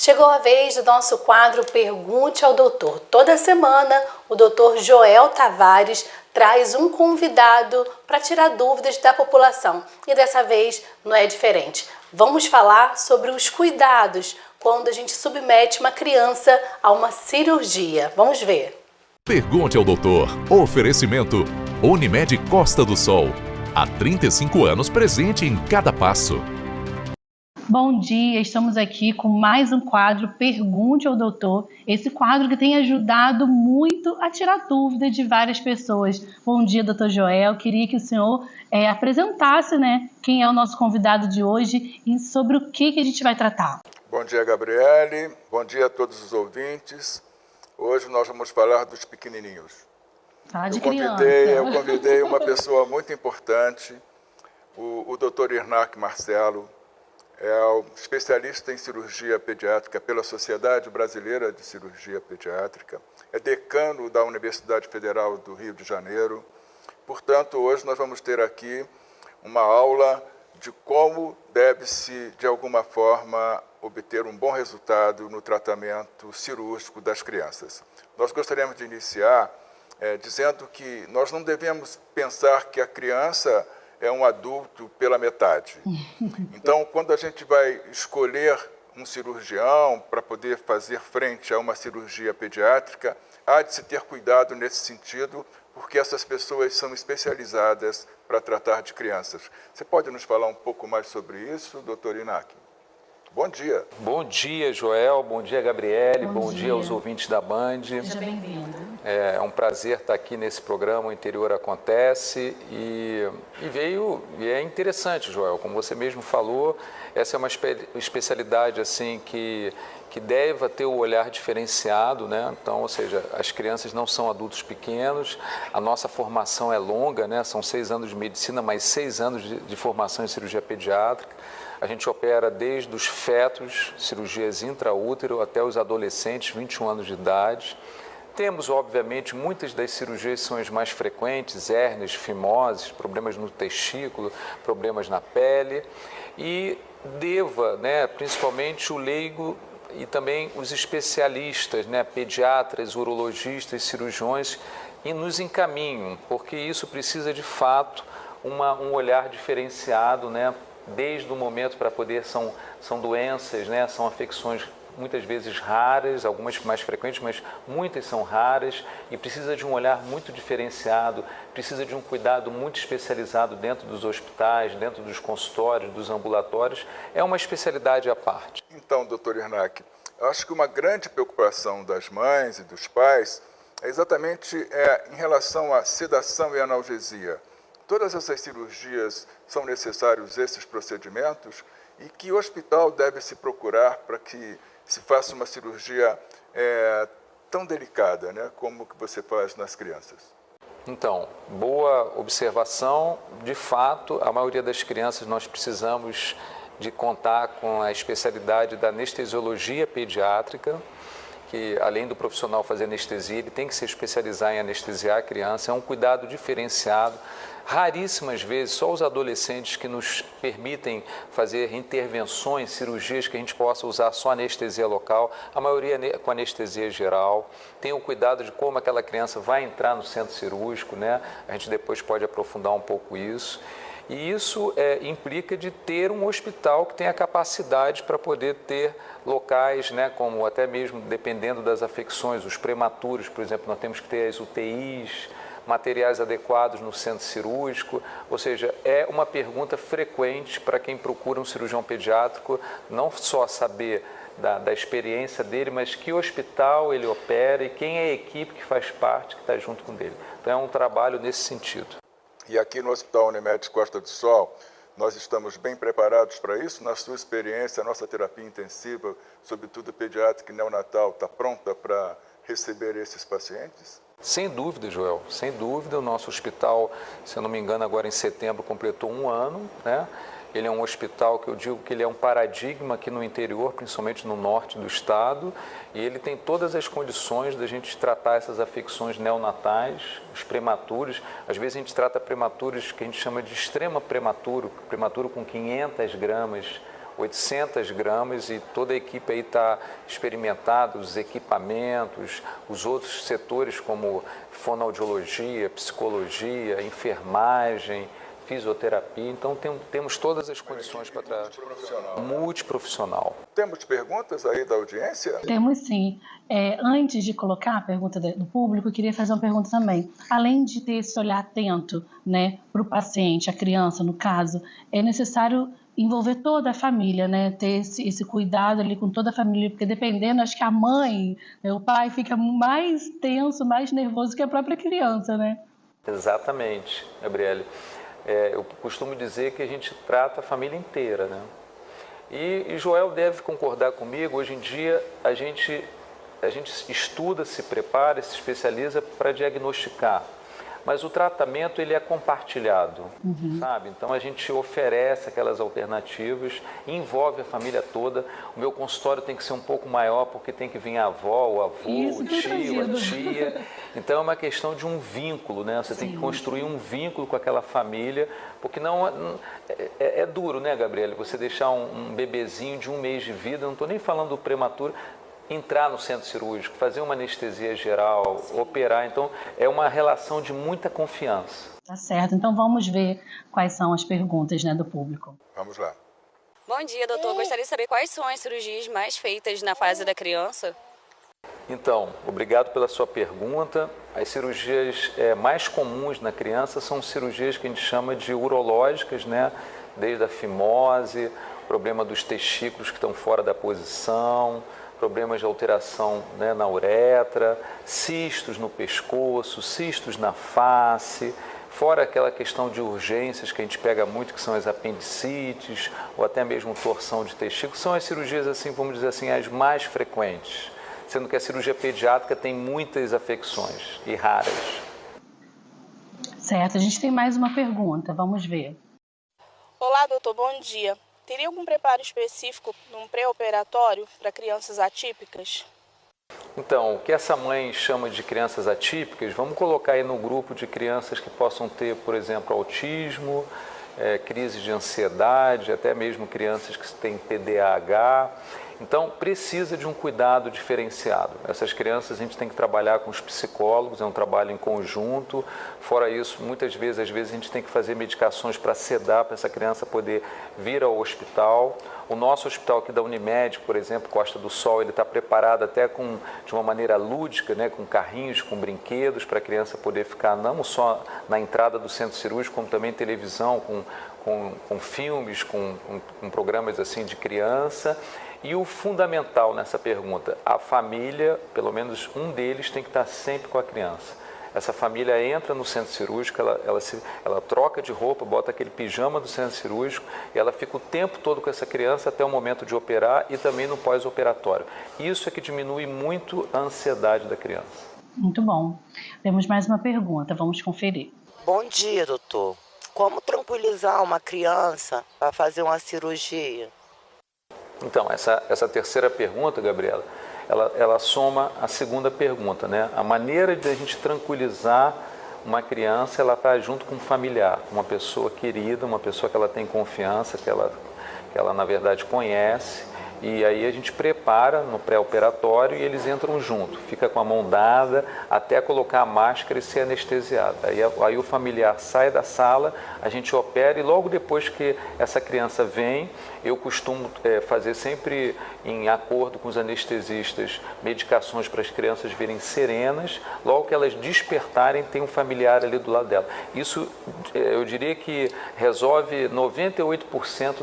Chegou a vez do nosso quadro Pergunte ao Doutor. Toda semana, o Dr. Joel Tavares traz um convidado para tirar dúvidas da população. E dessa vez não é diferente. Vamos falar sobre os cuidados quando a gente submete uma criança a uma cirurgia. Vamos ver. Pergunte ao Doutor. Oferecimento Unimed Costa do Sol. Há 35 anos presente em cada passo. Bom dia, estamos aqui com mais um quadro Pergunte ao Doutor. Esse quadro que tem ajudado muito a tirar dúvidas de várias pessoas. Bom dia, doutor Joel. Queria que o senhor apresentasse, quem é o nosso convidado de hoje e sobre o que a gente vai tratar. Bom dia, Gabriele. Bom dia a todos os ouvintes. Hoje nós vamos falar dos pequenininhos. Eu convidei uma pessoa muito importante, o Dr. Irnak Marcelo. É o especialista em cirurgia pediátrica pela Sociedade Brasileira de Cirurgia Pediátrica, é decano da Universidade Federal do Rio de Janeiro. Portanto, hoje nós vamos ter aqui uma aula de como deve-se, de alguma forma, obter um bom resultado no tratamento cirúrgico das crianças. Nós gostaríamos de iniciar dizendo que nós não devemos pensar que a criança é um adulto pela metade. Então, quando a gente vai escolher um cirurgião para poder fazer frente a uma cirurgia pediátrica, há de se ter cuidado nesse sentido, porque essas pessoas são especializadas para tratar de crianças. Você pode nos falar um pouco mais sobre isso, doutor Irnak? Bom dia. Bom dia, Joel. Bom dia, Gabriele. Bom dia aos ouvintes da Band. Seja bem-vindo. É um prazer estar aqui nesse programa O Interior Acontece e é interessante, Joel, como você mesmo falou, essa é uma especialidade assim que deve ter o olhar diferenciado, Então, ou seja, as crianças não são adultos pequenos, a nossa formação é longa, São 6 anos de medicina, mais 6 anos de formação em cirurgia pediátrica. A gente opera desde os fetos, cirurgias intraútero, até os adolescentes, 21 anos de idade. Temos, obviamente, muitas das cirurgias são as mais frequentes, hérnias, fimoses, problemas no testículo, problemas na pele. E principalmente o leigo e também os especialistas, pediatras, urologistas, cirurgiões, e nos encaminham, porque isso precisa, de fato, um olhar diferenciado, desde o momento para poder, são doenças, são afecções muitas vezes raras, algumas mais frequentes, mas muitas são raras e precisa de um olhar muito diferenciado, precisa de um cuidado muito especializado dentro dos hospitais, dentro dos consultórios, dos ambulatórios. É uma especialidade à parte. Então, doutor Irnak, eu acho que uma grande preocupação das mães e dos pais é exatamente em relação à sedação e analgesia. Todas essas cirurgias são necessários esses procedimentos e que hospital deve se procurar para que se faça uma cirurgia tão delicada, como que você faz nas crianças? Então, boa observação. De fato, a maioria das crianças nós precisamos de contar com a especialidade da anestesiologia pediátrica, que além do profissional fazer anestesia, ele tem que se especializar em anestesiar a criança. É um cuidado diferenciado. Raríssimas vezes, só os adolescentes que nos permitem fazer intervenções, cirurgias que a gente possa usar só anestesia local, a maioria com anestesia geral. Tem o cuidado de como aquela criança vai entrar no centro cirúrgico, A gente depois pode aprofundar um pouco isso. E isso implica de ter um hospital que tenha capacidade para poder ter locais, como até mesmo dependendo das afecções, os prematuros, por exemplo, nós temos que ter as UTIs, materiais adequados no centro cirúrgico, ou seja, é uma pergunta frequente para quem procura um cirurgião pediátrico, não só saber da experiência dele, mas que hospital ele opera e quem é a equipe que faz parte, que está junto com ele. Então é um trabalho nesse sentido. E aqui no Hospital Unimed Costa do Sol, nós estamos bem preparados para isso? Na sua experiência, a nossa terapia intensiva, sobretudo pediátrica e neonatal, está pronta para receber esses pacientes? Sem dúvida, Joel, sem dúvida. O nosso hospital, se eu não me engano, agora em setembro completou 1 ano, Ele é um hospital que eu digo que ele é um paradigma aqui no interior, principalmente no norte do estado, e ele tem todas as condições da gente tratar essas afecções neonatais, os prematuros. Às vezes a gente trata prematuros que a gente chama de extrema prematuro, prematuro com 500 gramas 800 gramas e toda a equipe aí está experimentada, os equipamentos, os outros setores como fonoaudiologia, psicologia, enfermagem, fisioterapia. Então temos todas as condições para trabalhar. Multiprofissional. Temos perguntas aí da audiência? Temos sim. Antes de colocar a pergunta do público, eu queria fazer uma pergunta também. Além de ter esse olhar atento, né, para o paciente, a criança no caso, é necessário envolver toda a família, né, ter esse cuidado ali com toda a família, porque dependendo, acho que a mãe, né, o pai fica mais tenso, mais nervoso que a própria criança, né? Exatamente, Gabriele. Eu costumo dizer que a gente trata a família inteira, né? E Joel deve concordar comigo, hoje em dia a gente estuda, se prepara, se especializa para diagnosticar, mas o tratamento ele é compartilhado, sabe? Então a gente oferece aquelas alternativas, envolve a família toda. O meu consultório tem que ser um pouco maior porque tem que vir a avó, o avô, o tio, a tia. Então é uma questão de um vínculo, né? Você tem que construir um vínculo com aquela família, porque não é duro, né, Gabriele? Você deixar um bebezinho de 1 mês de vida, não estou nem falando do prematuro, entrar no centro cirúrgico, fazer uma anestesia geral, operar. Então, é uma relação de muita confiança. Tá certo. Então, vamos ver quais são as perguntas, né, do público. Vamos lá. Bom dia, doutor. Gostaria de saber quais são as cirurgias mais feitas na fase da criança? Então, obrigado pela sua pergunta. As cirurgias mais comuns na criança são cirurgias que a gente chama de urológicas, né? Desde a fimose, problema dos testículos que estão fora da posição, problemas de alteração, né, na uretra, cistos no pescoço, cistos na face, fora aquela questão de urgências que a gente pega muito, que são as apendicites ou até mesmo torção de testículo, são as cirurgias, assim, vamos dizer assim, as mais frequentes, sendo que a cirurgia pediátrica tem muitas afecções e raras. Certo, a gente tem mais uma pergunta, vamos ver. Olá, doutor, bom dia. Teria algum preparo específico num pré-operatório para crianças atípicas? Então, o que essa mãe chama de crianças atípicas, vamos colocar aí no grupo de crianças que possam ter, por exemplo, autismo, crise de ansiedade, até mesmo crianças que têm TDAH. Então, precisa de um cuidado diferenciado. Essas crianças a gente tem que trabalhar com os psicólogos, é um trabalho em conjunto. Fora isso, muitas vezes, às vezes, a gente tem que fazer medicações para sedar, para essa criança poder vir ao hospital. O nosso hospital aqui da Unimed, por exemplo, Costa do Sol, ele está preparado até de uma maneira lúdica, né, com carrinhos, com brinquedos, para a criança poder ficar não só na entrada do centro cirúrgico, como também televisão, com filmes, com programas assim de criança. E o fundamental nessa pergunta, a família, pelo menos um deles, tem que estar sempre com a criança. Essa família entra no centro cirúrgico, ela troca de roupa, bota aquele pijama do centro cirúrgico e ela fica o tempo todo com essa criança até o momento de operar e também no pós-operatório. Isso é que diminui muito a ansiedade da criança. Muito bom. Temos mais uma pergunta, vamos conferir. Bom dia, doutor. Como tranquilizar uma criança para fazer uma cirurgia? Então, essa terceira pergunta, Gabriela, ela soma a segunda pergunta, né? A maneira de a gente tranquilizar uma criança, ela está junto com um familiar, uma pessoa querida, uma pessoa que ela tem confiança, que ela na verdade conhece, e aí a gente prepara no pré-operatório e eles entram junto, fica com a mão dada até colocar a máscara e ser anestesiado. Aí o familiar sai da sala, a gente opera e logo depois que essa criança vem, eu costumo fazer sempre em acordo com os anestesistas medicações para as crianças virem serenas, logo que elas despertarem tem um familiar ali do lado dela. Isso eu diria que resolve 98%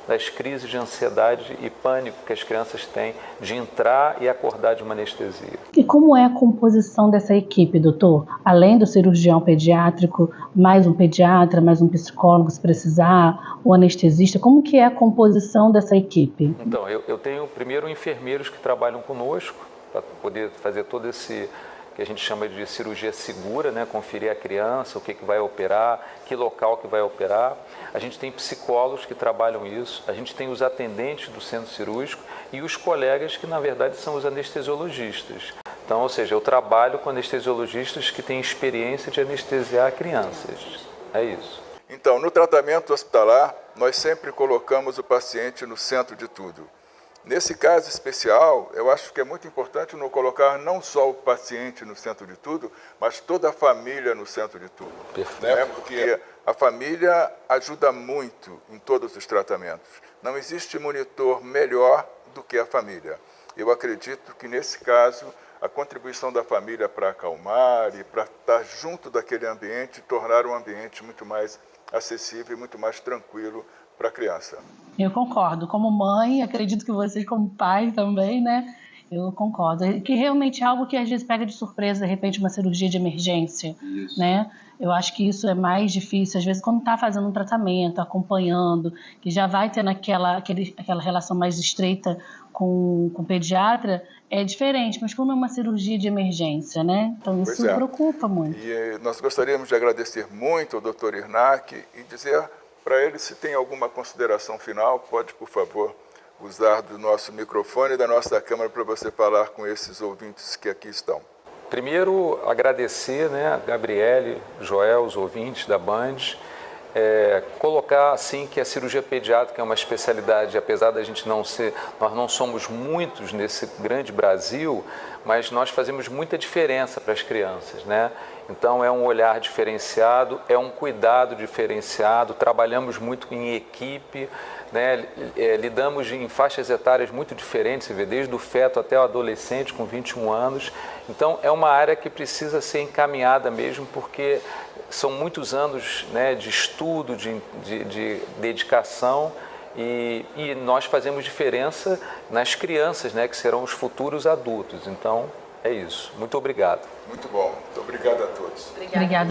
das crises de ansiedade e pânico que as crianças têm de entrar e acordar de uma anestesia. E como é a composição dessa equipe, doutor? Além do cirurgião pediátrico, mais um pediatra, mais um psicólogo se precisar, o anestesista, como que é a composição dessa equipe? Então, eu tenho primeiro enfermeiros que trabalham conosco para poder fazer todo esse que a gente chama de cirurgia segura, né? Conferir a criança, o que vai operar, que local que vai operar. A gente tem psicólogos que trabalham isso, a gente tem os atendentes do centro cirúrgico e os colegas que, na verdade, são os anestesiologistas. Então, ou seja, eu trabalho com anestesiologistas que têm experiência de anestesiar crianças. É isso. Então, no tratamento hospitalar, nós sempre colocamos o paciente no centro de tudo. Nesse caso especial, eu acho que é muito importante não colocar não só o paciente no centro de tudo, mas toda a família no centro de tudo. Né? Porque a família ajuda muito em todos os tratamentos. Não existe monitor melhor do que a família. Eu acredito que, nesse caso, a contribuição da família para acalmar e para estar junto daquele ambiente, tornar um ambiente muito mais acessível e muito mais tranquilo para a criança. Eu concordo. Como mãe, acredito que vocês como pai também, né? Eu concordo. Que realmente é algo que às vezes pega de surpresa, de repente, uma cirurgia de emergência, né? Eu acho que isso é mais difícil, às vezes, quando está fazendo um tratamento, acompanhando, que já vai tendo aquela relação mais estreita com o pediatra, é diferente, mas como é uma cirurgia de emergência, né? Então isso preocupa muito. E nós gostaríamos de agradecer muito ao Dr. Irnak e dizer para ele, se tem alguma consideração final, pode, por favor, usar do nosso microfone e da nossa câmera para você falar com esses ouvintes que aqui estão. Primeiro, agradecer, né, Gabriele, Joel, os ouvintes da Band, colocar assim que a cirurgia pediátrica é uma especialidade, apesar da gente nós não somos muitos nesse grande Brasil, mas nós fazemos muita diferença para as crianças, né? Então é um olhar diferenciado, é um cuidado diferenciado, trabalhamos muito em equipe, né? Lidamos em faixas etárias muito diferentes, você vê, desde o feto até o adolescente com 21 anos. Então é uma área que precisa ser encaminhada mesmo, porque são muitos anos, né, de estudo, de dedicação, e nós fazemos diferença nas crianças, né, que serão os futuros adultos. Então é isso. Muito obrigado. Muito bom. Muito obrigado a todos. Obrigada.